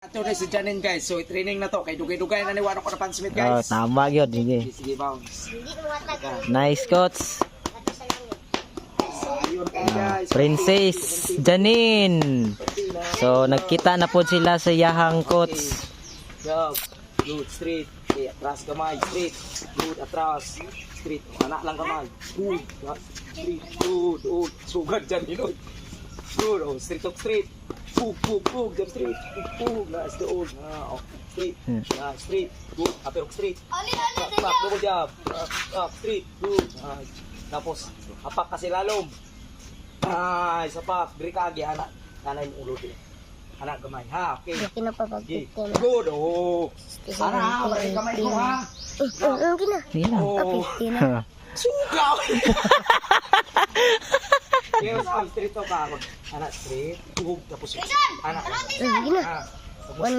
Ito na si Janine guys. So i-training na to. Kay dugay-dugay na niwano ko na pansmith guys. Tama yun. Sige. Sige bounce. Nice coach. Ayun kayo guys. Princess Janine. So nagkita na po sila sa yahang coach. Jump. Good. Straight. Okay, atras kamay. Straight. Good. Atras. Straight. Anak lang kamay. Good. Straight. Good. Good. Sugad Janine. Good. Oh, straight talk straight. Pug, pug, pug. Jump straight. Pug. Nice. Doon. Oh. Straight. Straight. Good. Apirok straight. Up. Double jump. Up. Straight. Good. Tapos, hapak kasi lalom. Nice. Hapak. Diri ka agi. Anak. Kanay mo ulo din. Anak gamay. Ha. Okay. Laki na Okay. papagpit. Good. Oh. Anak. Balik kamay ko ha. Laki na. Sige lang. Oh. Sugaw. Kaya sa straight to ka. Anak straight. Tug. Tapos. Anak. Laki na. Tapos